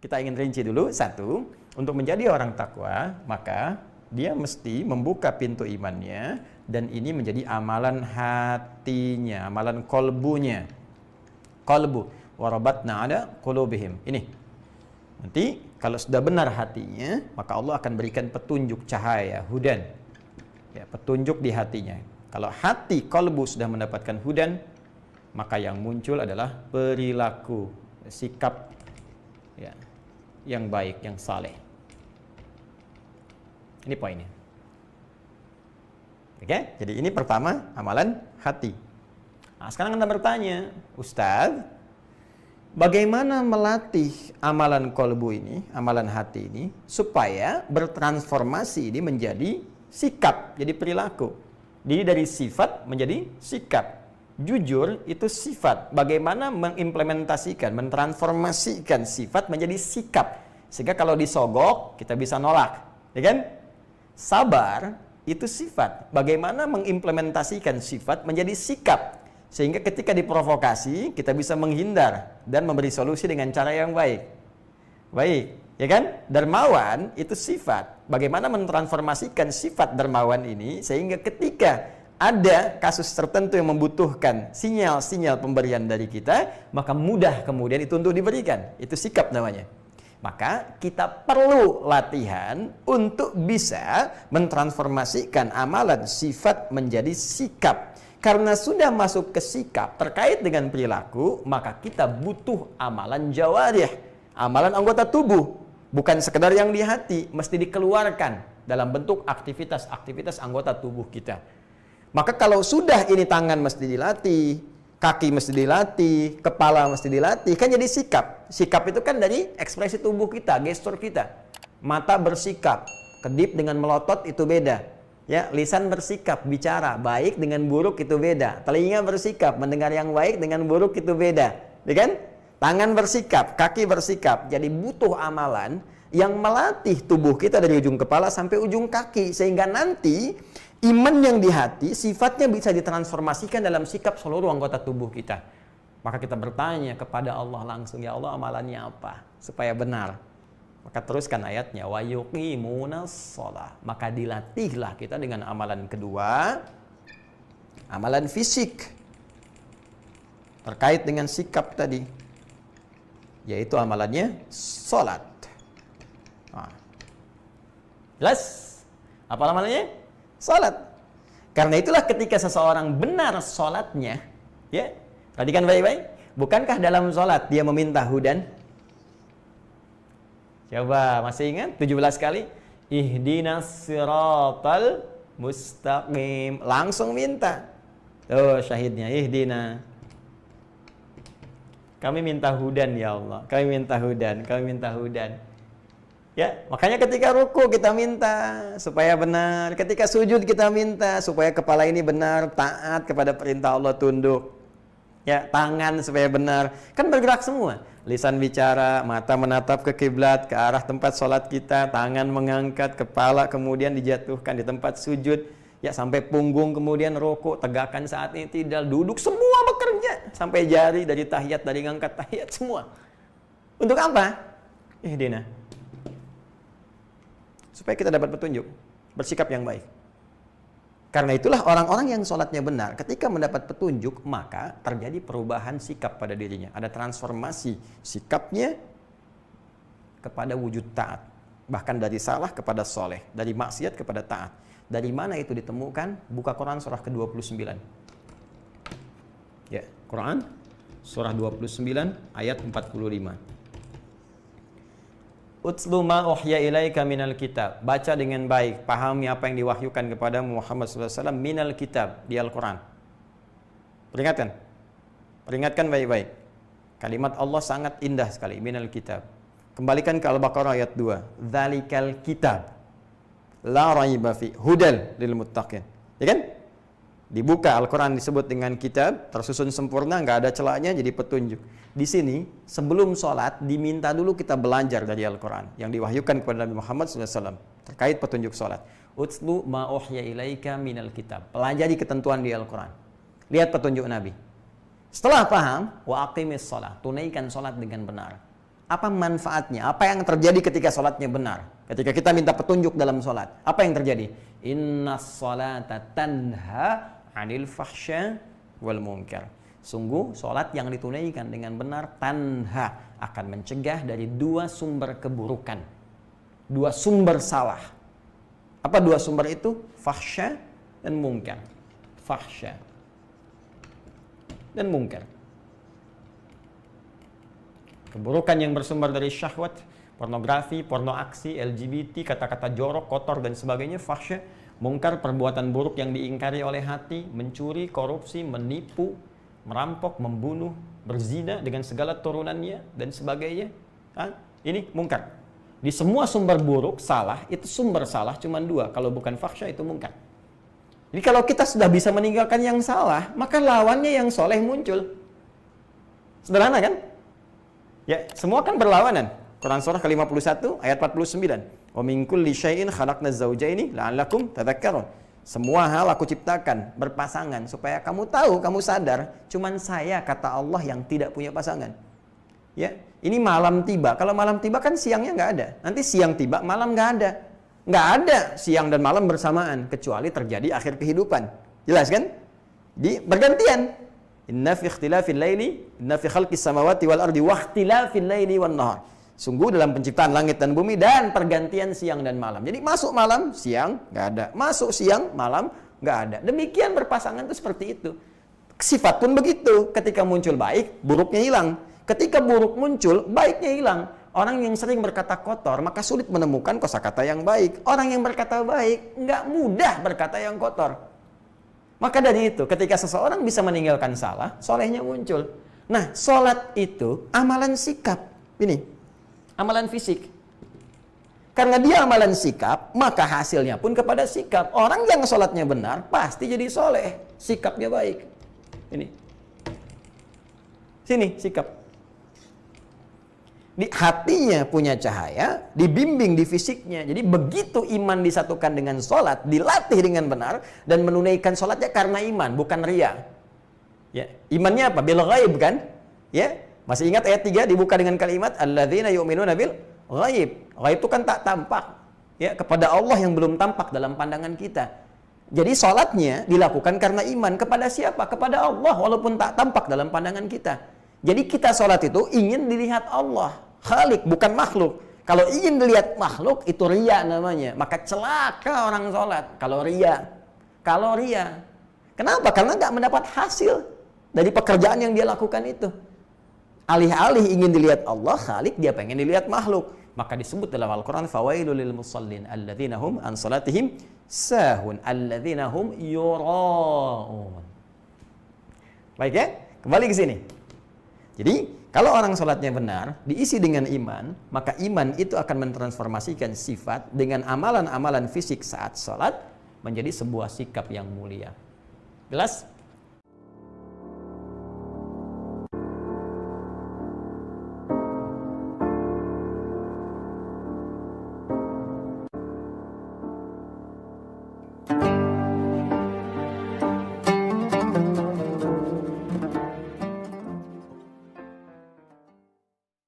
Kita ingin rinci dulu. Satu, untuk menjadi orang takwa, maka dia mesti membuka pintu imannya, dan ini menjadi amalan hatinya, amalan kolbunya. Kolbu, warabatna ada qulubihim. Ini. Nanti kalau sudah benar hatinya, maka Allah akan berikan petunjuk cahaya, hudan. Ya, petunjuk di hatinya. Kalau hati kolbu sudah mendapatkan hudan, maka yang muncul adalah perilaku, sikap ya, yang baik, yang saleh. Ini poinnya. Oke, jadi ini pertama amalan hati. Nah, sekarang Anda bertanya, Ustadz, bagaimana melatih amalan kolbu ini, amalan hati ini, supaya bertransformasi ini menjadi sikap, jadi perilaku. Jadi dari sifat menjadi sikap. Jujur itu sifat. Bagaimana mengimplementasikan, mentransformasikan sifat menjadi sikap. Sehingga kalau disogok, kita bisa nolak. Ya kan? Sabar itu sifat. Bagaimana mengimplementasikan sifat menjadi sikap. Sehingga ketika diprovokasi, kita bisa menghindar dan memberi solusi dengan cara yang baik. Baik, ya kan? Dermawan itu sifat. Bagaimana mentransformasikan sifat dermawan ini sehingga ketika ada kasus tertentu yang membutuhkan sinyal-sinyal pemberian dari kita, maka mudah kemudian itu untuk diberikan. Itu sikap namanya. Maka kita perlu latihan untuk bisa mentransformasikan amalan sifat menjadi sikap. Karena sudah masuk ke sikap terkait dengan perilaku, maka kita butuh amalan jawarih, amalan anggota tubuh. Bukan sekedar yang di hati, mesti dikeluarkan dalam bentuk aktivitas-aktivitas anggota tubuh kita. Maka kalau sudah ini tangan mesti dilatih, kaki mesti dilatih, kepala mesti dilatih, kan jadi sikap. Sikap itu kan dari ekspresi tubuh kita, gestur kita. Mata bersikap, kedip dengan melotot itu beda. Ya, lisan bersikap, bicara, baik dengan buruk itu beda. Telinga bersikap, mendengar yang baik dengan buruk itu beda. Ya kan? Tangan bersikap, kaki bersikap. Jadi butuh amalan yang melatih tubuh kita dari ujung kepala sampai ujung kaki. Sehingga nanti iman yang di hati sifatnya bisa ditransformasikan dalam sikap seluruh anggota tubuh kita. Maka kita bertanya kepada Allah langsung, ya Allah amalannya apa? Supaya benar. Maka teruskan ayatnya, wa yuqimunas shalah. Maka dilatihlah kita dengan amalan kedua, amalan fisik. Terkait dengan sikap tadi. Yaitu amalannya salat. Nah. Jelas? Apa amalannya? Salat. Karena itulah ketika seseorang benar salatnya, ya, perhatikan baik-baik. Bukankah dalam salat dia meminta hudan? Coba, masih ingat 17 kali? Ihdinas siratal mustaqim. Langsung minta. Tuh syahidnya, ihdina. Kami minta hudan ya Allah. Kami minta hudan, kami minta hudan. Ya, makanya ketika ruku kita minta supaya benar, ketika sujud kita minta supaya kepala ini benar, taat kepada perintah Allah, tunduk. Ya, tangan supaya benar. Kan bergerak semua. Lisan bicara, mata menatap ke kiblat, ke arah tempat sholat kita, tangan mengangkat, kepala kemudian dijatuhkan di tempat sujud. Ya, sampai punggung kemudian ruku, tegakkan saat ini tidak, duduk, semua bekerja. Sampai jari dari tahiyat, dari ngangkat tahiyat, semua. Untuk apa? Ihdina. Supaya kita dapat petunjuk, bersikap yang baik. Karena itulah orang-orang yang sholatnya benar, ketika mendapat petunjuk, maka terjadi perubahan sikap pada dirinya. Ada transformasi sikapnya kepada wujud taat. Bahkan dari salah kepada soleh, dari maksiat kepada taat. Dari mana itu ditemukan? Buka Quran surah ke-29. Ya, Quran surah 29 ayat 45. Utslu ma uhya ilaika minal kitab. Baca dengan baik, pahami apa yang diwahyukan kepada Muhammad SAW minal kitab, di Al-Quran. Peringatkan. Peringatkan baik-baik. Kalimat Allah sangat indah sekali, minal kitab. Kembalikan ke Al-Baqarah ayat 2. Dzalikal kitab la raiba fi hudal lil muttaqin. Ya kan? Dibuka Al-Quran disebut dengan kitab, tersusun sempurna, nggak ada celahnya, jadi petunjuk. Di sini, sebelum sholat, diminta dulu kita belajar dari Al-Quran yang diwahyukan kepada Nabi Muhammad SAW terkait petunjuk sholat. Utslu ma uhya ilaika minal kitab. Pelajari ketentuan di Al-Quran. Lihat petunjuk Nabi. Setelah paham, wa aqimis sholat. Tunaikan sholat dengan benar. Apa manfaatnya? Apa yang terjadi ketika sholatnya benar? Ketika kita minta petunjuk dalam sholat, apa yang terjadi? Inna sholata tanha 'anil fahsya wal munkar. Sungguh sholat yang ditunaikan dengan benar tanha, akan mencegah dari dua sumber keburukan, dua sumber salah. Apa dua sumber itu? Fahsya dan munkar. Fahsya dan munkar. Keburukan yang bersumber dari syahwat, pornografi, porno aksi, LGBT, kata-kata jorok, kotor, dan sebagainya, fahsya. Mungkar, perbuatan buruk yang diingkari oleh hati, mencuri, korupsi, menipu, merampok, membunuh, berzina dengan segala turunannya, dan sebagainya. Ini mungkar. Di semua sumber buruk, salah, itu sumber salah cuma dua. Kalau bukan fahsya, itu mungkar. Jadi kalau kita sudah bisa meninggalkan yang salah, maka lawannya yang soleh muncul. Sederhana kan? Ya, semua kan berlawanan. Quran surah ke-51 ayat 49. Wa min kulli syai'in khalaqna zawjaini la'allakum tadhakkarun. Semua hal aku ciptakan berpasangan supaya kamu tahu, kamu sadar, cuman saya kata Allah yang tidak punya pasangan. Ya, ini malam tiba. Kalau malam tiba kan siangnya nggak ada. Nanti siang tiba, malam nggak ada. Nggak ada siang dan malam bersamaan kecuali terjadi akhir kehidupan. Jelas kan? Bergantian. Inna fi ikhtilafil laili, inna fi khalqis samawati wal ardi wa ikhtilafil laili wan nahar. Sungguh dalam penciptaan langit dan bumi dan pergantian siang dan malam. Jadi masuk malam, siang nggak ada. Masuk siang, malam nggak ada. Demikian berpasangan itu seperti itu. Sifat pun begitu. Ketika muncul baik, buruknya hilang. Ketika buruk muncul, baiknya hilang. Orang yang sering berkata kotor, maka sulit menemukan kosakata yang baik. Orang yang berkata baik, nggak mudah berkata yang kotor. Maka dari itu, ketika seseorang bisa meninggalkan salah, solehnya muncul. Nah, sholat itu amalan sikap. Ini, amalan fisik. Karena dia amalan sikap, maka hasilnya pun kepada sikap. Orang yang sholatnya benar, pasti jadi soleh. Sikapnya baik. Ini. Sini, sikap. Di hatinya punya cahaya, dibimbing di fisiknya. Jadi begitu iman disatukan dengan sholat, dilatih dengan benar, dan menunaikan sholatnya karena iman, bukan ria. Ya, imannya apa? Bil ghaib kan? Ya, masih ingat ayat 3 dibuka dengan kalimat alladzina yu'minuna bil ghaib. Ghaib itu kan tak tampak. Ya, kepada Allah yang belum tampak dalam pandangan kita. Jadi sholatnya dilakukan karena iman. Kepada siapa? Kepada Allah, walaupun tak tampak dalam pandangan kita. Jadi kita sholat itu ingin dilihat Allah, Khalik, bukan makhluk. Kalau ingin dilihat makhluk, itu ria namanya. Maka celaka orang sholat kalau ria. Kalau ria. Kenapa? Karena nggak mendapat hasil dari pekerjaan yang dia lakukan itu. Alih-alih ingin dilihat Allah, Khalik, dia pengen dilihat makhluk. Maka disebut dalam Al-Quran, fawailul lil musallin alladzina hum an salatihim sahun alladzina hum yura'un. Baik ya, kembali ke sini. Jadi, kalau orang sholatnya benar, diisi dengan iman, maka iman itu akan mentransformasikan sifat dengan amalan-amalan fisik saat sholat menjadi sebuah sikap yang mulia. Jelas?